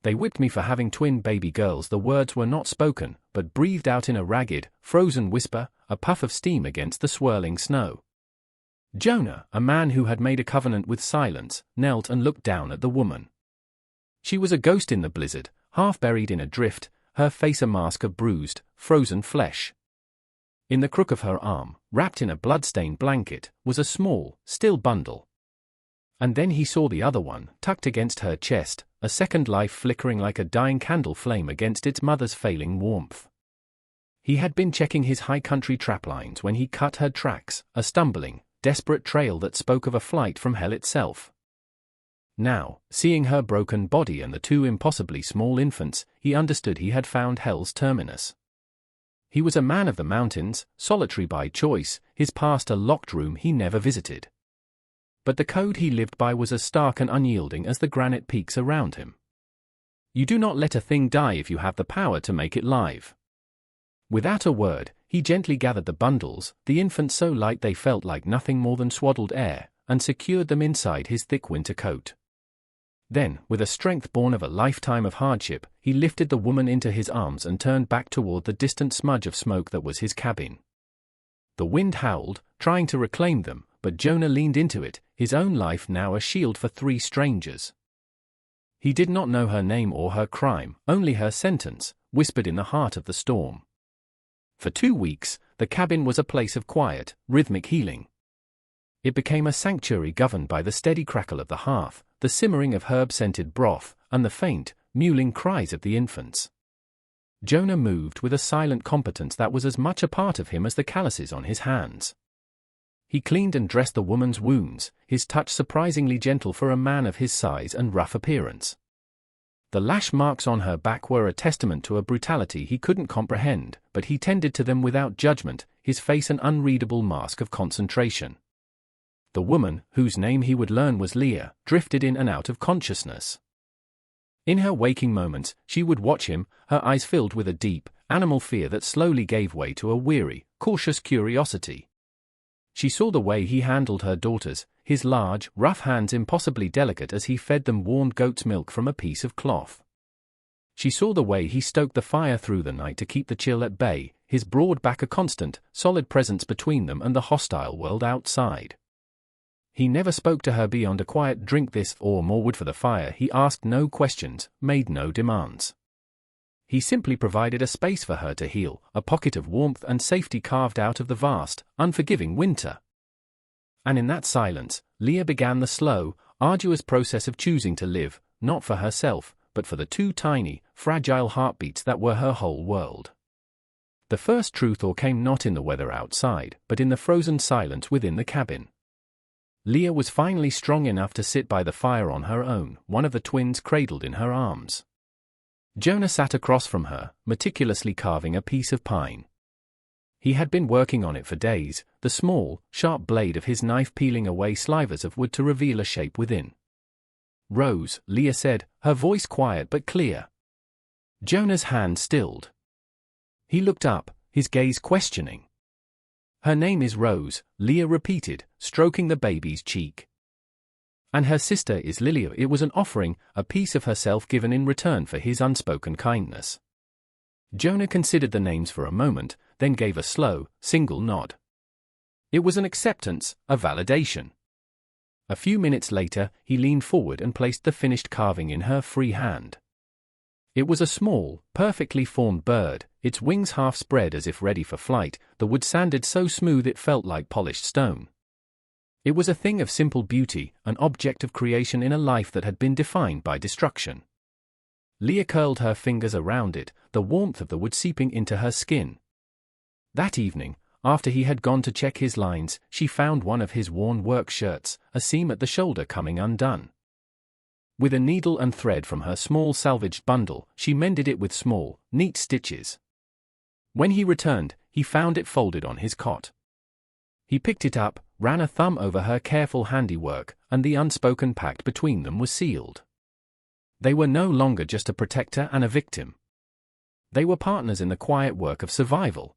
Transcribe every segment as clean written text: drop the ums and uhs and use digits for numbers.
They whipped me for having twin baby girls. The words were not spoken, but breathed out in a ragged, frozen whisper, a puff of steam against the swirling snow. Jonah, a man who had made a covenant with silence, knelt and looked down at the woman. She was a ghost in the blizzard, half buried in a drift, her face a mask of bruised, frozen flesh. In the crook of her arm, wrapped in a blood-stained blanket, was a small, still bundle. And then he saw the other one, tucked against her chest, a second life flickering like a dying candle flame against its mother's failing warmth. He had been checking his high-country traplines when he cut her tracks, a stumbling, desperate trail that spoke of a flight from hell itself. Now, seeing her broken body and the two impossibly small infants, he understood he had found hell's terminus. He was a man of the mountains, solitary by choice, his past a locked room he never visited. But the code he lived by was as stark and unyielding as the granite peaks around him. You do not let a thing die if you have the power to make it live. Without a word, he gently gathered the bundles, the infants so light they felt like nothing more than swaddled air, and secured them inside his thick winter coat. Then, with a strength born of a lifetime of hardship, he lifted the woman into his arms and turned back toward the distant smudge of smoke that was his cabin. The wind howled, trying to reclaim them, but Jonah leaned into it, his own life now a shield for three strangers. He did not know her name or her crime, only her sentence, whispered in the heart of the storm. For 2 weeks, the cabin was a place of quiet, rhythmic healing. It became a sanctuary governed by the steady crackle of the hearth, the simmering of herb-scented broth, and the faint, mewling cries of the infants. Jonah moved with a silent competence that was as much a part of him as the calluses on his hands. He cleaned and dressed the woman's wounds, his touch surprisingly gentle for a man of his size and rough appearance. The lash marks on her back were a testament to a brutality he couldn't comprehend, but he tended to them without judgment, his face an unreadable mask of concentration. The woman, whose name he would learn was Leah, drifted in and out of consciousness. In her waking moments, she would watch him, her eyes filled with a deep, animal fear that slowly gave way to a weary, cautious curiosity. She saw the way he handled her daughters, his large, rough hands impossibly delicate as he fed them warmed goat's milk from a piece of cloth. She saw the way he stoked the fire through the night to keep the chill at bay, his broad back a constant, solid presence between them and the hostile world outside. He never spoke to her beyond a quiet drink this or more wood for the fire. He asked no questions, made no demands. He simply provided a space for her to heal, a pocket of warmth and safety carved out of the vast, unforgiving winter. And in that silence, Leah began the slow, arduous process of choosing to live, not for herself, but for the two tiny, fragile heartbeats that were her whole world. The first truth came not in the weather outside, but in the frozen silence within the cabin. Leah was finally strong enough to sit by the fire on her own, one of the twins cradled in her arms. Jonah sat across from her, meticulously carving a piece of pine. He had been working on it for days, the small, sharp blade of his knife peeling away slivers of wood to reveal a shape within. "Rose," Leah said, her voice quiet but clear. Jonah's hand stilled. He looked up, his gaze questioning. "Her name is Rose," Leah repeated, stroking the baby's cheek. "And her sister is Lilia." It was an offering, a piece of herself given in return for his unspoken kindness. Jonah considered the names for a moment, then gave a slow, single nod. It was an acceptance, a validation. A few minutes later, he leaned forward and placed the finished carving in her free hand. It was a small, perfectly formed bird, its wings half spread as if ready for flight, the wood sanded so smooth it felt like polished stone. It was a thing of simple beauty, an object of creation in a life that had been defined by destruction. Leah curled her fingers around it, the warmth of the wood seeping into her skin. That evening, after he had gone to check his lines, she found one of his worn work shirts, a seam at the shoulder coming undone. With a needle and thread from her small salvaged bundle, she mended it with small, neat stitches. When he returned, he found it folded on his cot. He picked it up, ran a thumb over her careful handiwork, and the unspoken pact between them was sealed. They were no longer just a protector and a victim. They were partners in the quiet work of survival.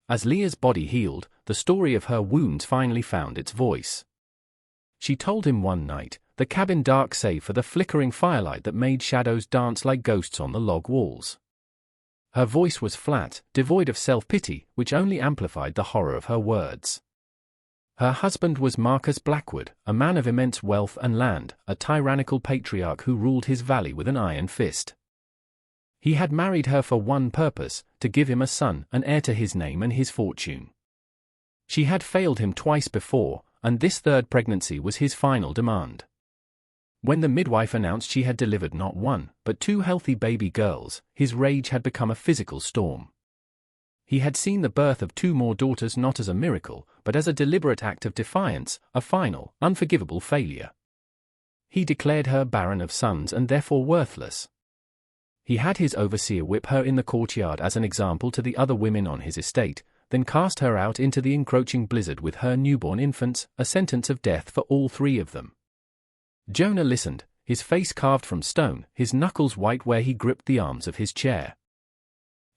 As Leah's body healed, the story of her wounds finally found its voice. She told him one night, the cabin dark save for the flickering firelight that made shadows dance like ghosts on the log walls. Her voice was flat, devoid of self-pity, which only amplified the horror of her words. Her husband was Marcus Blackwood, a man of immense wealth and land, a tyrannical patriarch who ruled his valley with an iron fist. He had married her for one purpose, to give him a son, an heir to his name and his fortune. She had failed him twice before, and this third pregnancy was his final demand. When the midwife announced she had delivered not one, but 2 healthy baby girls, his rage had become a physical storm. He had seen the birth of 2 more daughters not as a miracle, but as a deliberate act of defiance, a final, unforgivable failure. He declared her barren of sons and therefore worthless. He had his overseer whip her in the courtyard as an example to the other women on his estate, then cast her out into the encroaching blizzard with her newborn infants, a sentence of death for all 3 of them. Jonah listened, his face carved from stone, his knuckles white where he gripped the arms of his chair.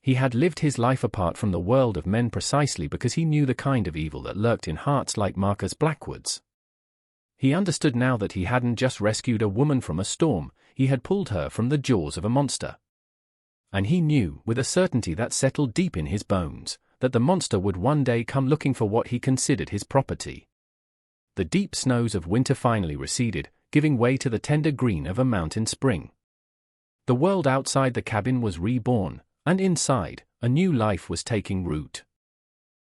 He had lived his life apart from the world of men precisely because he knew the kind of evil that lurked in hearts like Marcus Blackwood's. He understood now that he hadn't just rescued a woman from a storm, he had pulled her from the jaws of a monster. And he knew, with a certainty that settled deep in his bones, that the monster would one day come looking for what he considered his property. The deep snows of winter finally receded, giving way to the tender green of a mountain spring. The world outside the cabin was reborn, and inside, a new life was taking root.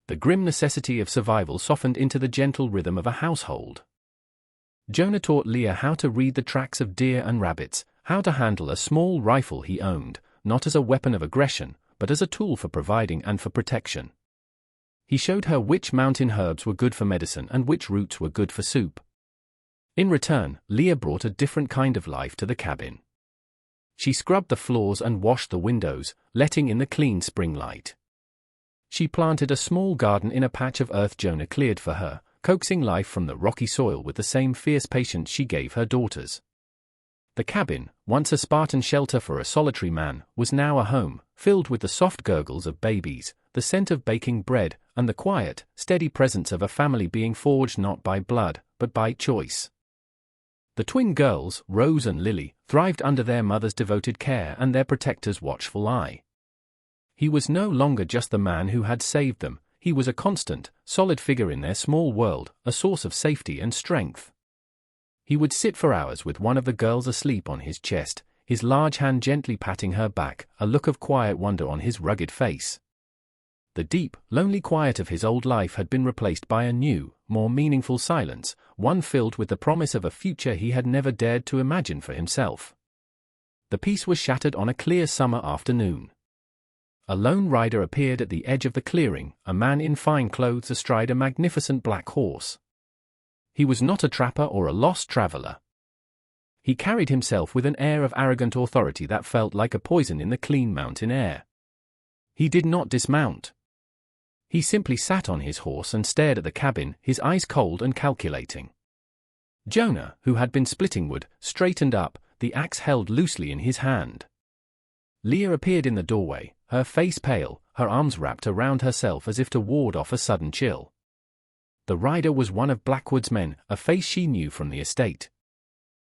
The grim necessity of survival softened into the gentle rhythm of a household. Jonah taught Leah how to read the tracks of deer and rabbits, how to handle a small rifle he owned, not as a weapon of aggression, but as a tool for providing and for protection. He showed her which mountain herbs were good for medicine and which roots were good for soup. In return, Leah brought a different kind of life to the cabin. She scrubbed the floors and washed the windows, letting in the clean spring light. She planted a small garden in a patch of earth Jonah cleared for her, coaxing life from the rocky soil with the same fierce patience she gave her daughters. The cabin, once a Spartan shelter for a solitary man, was now a home, filled with the soft gurgles of babies, the scent of baking bread, and the quiet, steady presence of a family being forged not by blood, but by choice. The twin girls, Rose and Lily, thrived under their mother's devoted care and their protector's watchful eye. He was no longer just the man who had saved them, he was a constant, solid figure in their small world, a source of safety and strength. He would sit for hours with one of the girls asleep on his chest, his large hand gently patting her back, a look of quiet wonder on his rugged face. The deep, lonely quiet of his old life had been replaced by a new, more meaningful silence, one filled with the promise of a future he had never dared to imagine for himself. The peace was shattered on a clear summer afternoon. A lone rider appeared at the edge of the clearing, a man in fine clothes astride a magnificent black horse. He was not a trapper or a lost traveler. He carried himself with an air of arrogant authority that felt like a poison in the clean mountain air. He did not dismount. He simply sat on his horse and stared at the cabin, his eyes cold and calculating. Jonah, who had been splitting wood, straightened up, the axe held loosely in his hand. Leah appeared in the doorway, her face pale, her arms wrapped around herself as if to ward off a sudden chill. The rider was one of Blackwood's men, a face she knew from the estate.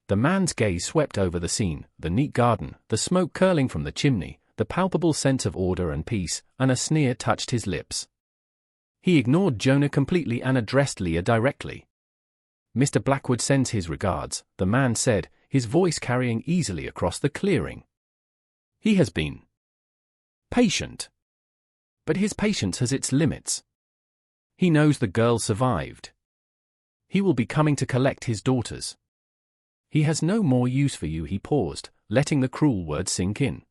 The man's gaze swept over the scene, the neat garden, the smoke curling from the chimney, the palpable sense of order and peace, and a sneer touched his lips. He ignored Jonah completely and addressed Leah directly. "Mr. Blackwood sends his regards," the man said, his voice carrying easily across the clearing. "He has been patient. But his patience has its limits. He knows the girl survived. He will be coming to collect his daughters. He has no more use for you." He paused, letting the cruel word sink in.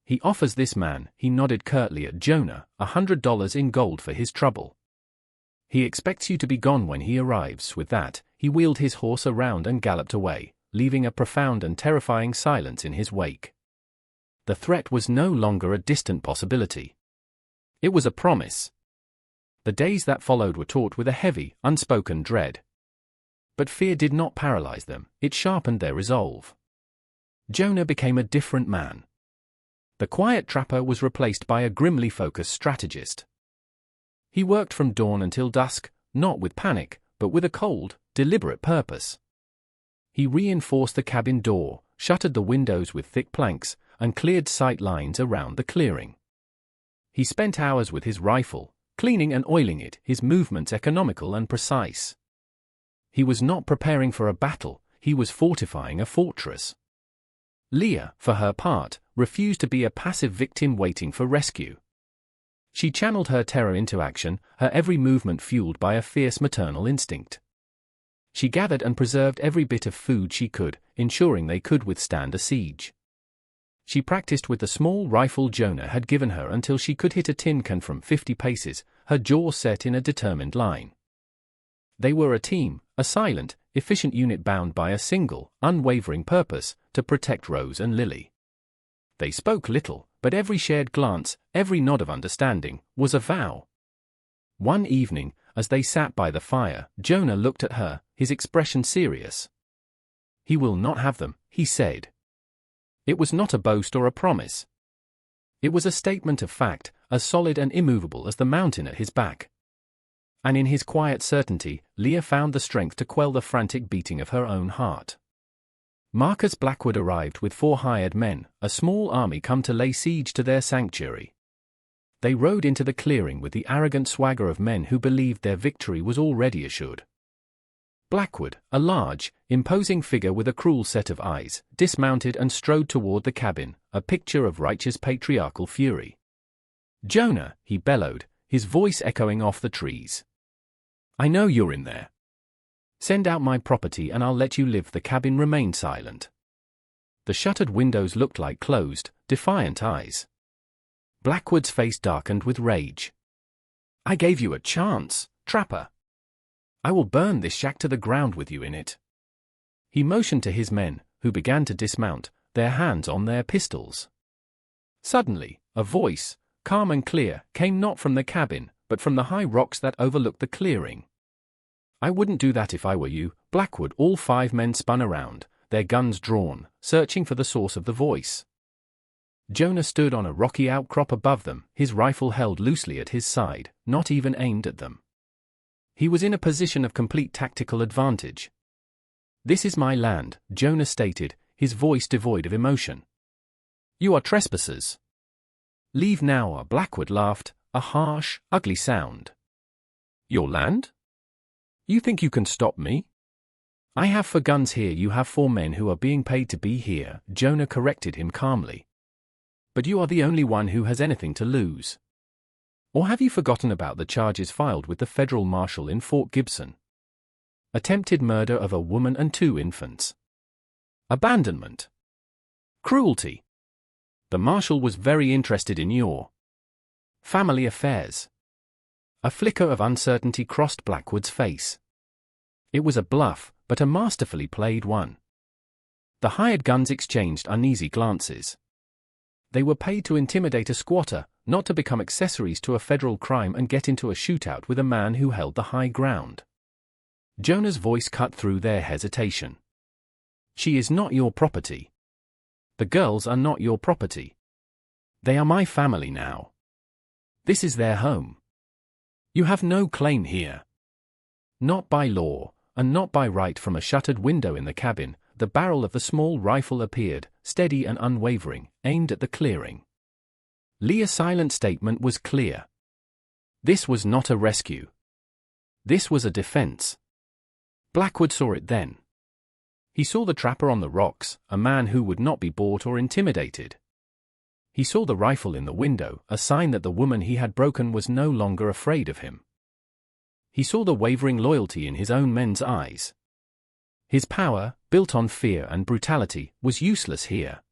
"He offers this man," he nodded curtly at Jonah, $100 in gold for his trouble. "He expects you to be gone when he arrives." With that, he wheeled his horse around and galloped away, leaving a profound and terrifying silence in his wake. The threat was no longer a distant possibility. It was a promise. The days that followed were taught with a heavy, unspoken dread. But fear did not paralyze them, it sharpened their resolve. Jonah became a different man. The quiet trapper was replaced by a grimly focused strategist. He worked from dawn until dusk, not with panic, but with a cold, deliberate purpose. He reinforced the cabin door, shuttered the windows with thick planks, and cleared sight lines around the clearing. He spent hours with his rifle, cleaning and oiling it, his movements economical and precise. He was not preparing for a battle, he was fortifying a fortress. Leah, for her part, refused to be a passive victim waiting for rescue. She channeled her terror into action, her every movement fueled by a fierce maternal instinct. She gathered and preserved every bit of food she could, ensuring they could withstand a siege. She practiced with the small rifle Jonah had given her until she could hit a tin can from 50 paces, her jaw set in a determined line. They were a team, a silent, efficient unit bound by a single, unwavering purpose, to protect Rose and Lily. They spoke little, but every shared glance, every nod of understanding, was a vow. One evening, as they sat by the fire, Jonah looked at her, his expression serious. "He will not have them," he said. It was not a boast or a promise. It was a statement of fact, as solid and immovable as the mountain at his back. And in his quiet certainty, Leah found the strength to quell the frantic beating of her own heart. Marcus Blackwood arrived with 4 hired men, a small army come to lay siege to their sanctuary. They rode into the clearing with the arrogant swagger of men who believed their victory was already assured. Blackwood, a large, imposing figure with a cruel set of eyes, dismounted and strode toward the cabin, a picture of righteous patriarchal fury. "Jonah," he bellowed, his voice echoing off the trees. "I know you're in there. Send out my property and I'll let you live." The cabin remained silent. The shuttered windows looked like closed, defiant eyes. Blackwood's face darkened with rage. "I gave you a chance, trapper. I will burn this shack to the ground with you in it." He motioned to his men, who began to dismount, their hands on their pistols. Suddenly, a voice, calm and clear, came not from the cabin, but from the high rocks that overlooked the clearing. "I wouldn't do that if I were you, Blackwood." All 5 men spun around, their guns drawn, searching for the source of the voice. Jonah stood on a rocky outcrop above them, his rifle held loosely at his side, not even aimed at them. He was in a position of complete tactical advantage. "This is my land," Jonah stated, his voice devoid of emotion. "You are trespassers. Leave now." Blackwood laughed, a harsh, ugly sound. "Your land? You think you can stop me?" "I have 4 guns here. You have 4 men who are being paid to be here," Jonah corrected him calmly. "But you are the only one who has anything to lose. Or have you forgotten about the charges filed with the federal marshal in Fort Gibson? Attempted murder of a woman and 2 infants. Abandonment. Cruelty. The marshal was very interested in your family affairs." A flicker of uncertainty crossed Blackwood's face. It was a bluff, but a masterfully played one. The hired guns exchanged uneasy glances. They were paid to intimidate a squatter, not to become accessories to a federal crime and get into a shootout with a man who held the high ground. Jonah's voice cut through their hesitation. "She is not your property. The girls are not your property. They are my family now. This is their home. You have no claim here. Not by law, and not by right." From a shuttered window in the cabin, the barrel of the small rifle appeared, steady and unwavering, aimed at the clearing. Leah's silent statement was clear. This was not a rescue. This was a defense. Blackwood saw it then. He saw the trapper on the rocks, a man who would not be bought or intimidated. He saw the rifle in the window, a sign that the woman he had broken was no longer afraid of him. He saw the wavering loyalty in his own men's eyes. His power, built on fear and brutality, was useless here.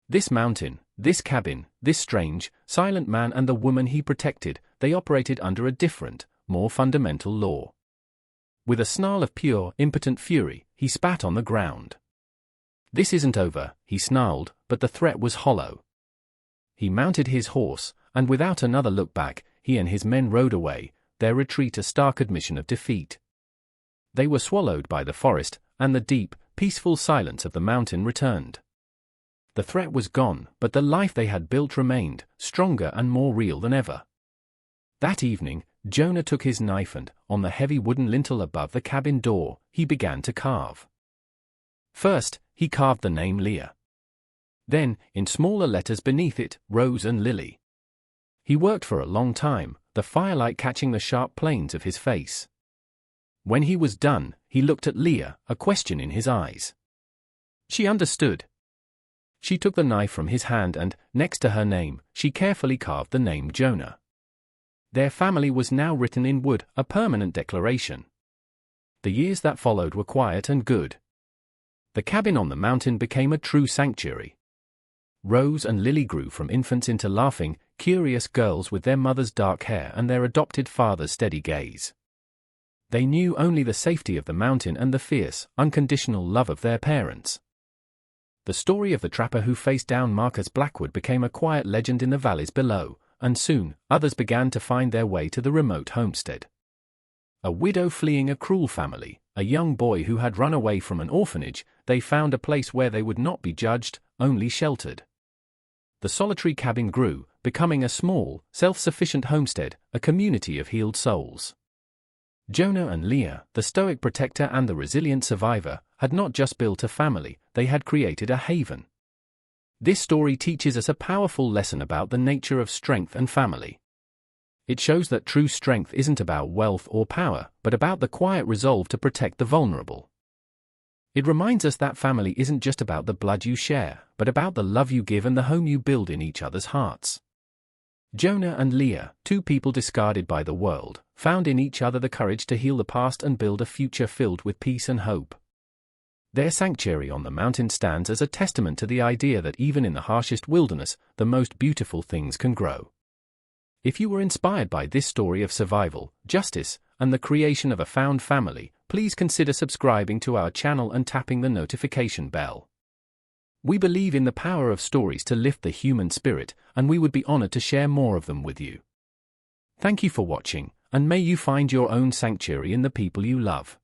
This mountain, this cabin, this strange, silent man and the woman he protected, they operated under a different, more fundamental law. With a snarl of pure, impotent fury, he spat on the ground. "This isn't over," he snarled, but the threat was hollow. He mounted his horse, and without another look back, he and his men rode away, their retreat a stark admission of defeat. They were swallowed by the forest, and the deep, peaceful silence of the mountain returned. The threat was gone, but the life they had built remained, stronger and more real than ever. That evening, Jonah took his knife and, on the heavy wooden lintel above the cabin door, he began to carve. First, he carved the name Leah. Then, in smaller letters beneath it, Rose and Lily. He worked for a long time, the firelight catching the sharp planes of his face. When he was done, he looked at Leah, a question in his eyes. She understood. She took the knife from his hand and, next to her name, she carefully carved the name Jonah. Their family was now written in wood, a permanent declaration. The years that followed were quiet and good. The cabin on the mountain became a true sanctuary. Rose and Lily grew from infants into laughing, curious girls with their mother's dark hair and their adopted father's steady gaze. They knew only the safety of the mountain and the fierce, unconditional love of their parents. The story of the trapper who faced down Marcus Blackwood became a quiet legend in the valleys below, and soon, others began to find their way to the remote homestead. A widow fleeing a cruel family, a young boy who had run away from an orphanage, they found a place where they would not be judged, only sheltered. The solitary cabin grew, becoming a small, self-sufficient homestead, a community of healed souls. Jonah and Leah, the stoic protector and the resilient survivor, had not just built a family, they had created a haven. This story teaches us a powerful lesson about the nature of strength and family. It shows that true strength isn't about wealth or power, but about the quiet resolve to protect the vulnerable. It reminds us that family isn't just about the blood you share, but about the love you give and the home you build in each other's hearts. Jonah and Leah, two people discarded by the world, found in each other the courage to heal the past and build a future filled with peace and hope. Their sanctuary on the mountain stands as a testament to the idea that even in the harshest wilderness, the most beautiful things can grow. If you were inspired by this story of survival, justice, and the creation of a found family, please consider subscribing to our channel and tapping the notification bell. We believe in the power of stories to lift the human spirit, and we would be honored to share more of them with you. Thank you for watching, and may you find your own sanctuary in the people you love.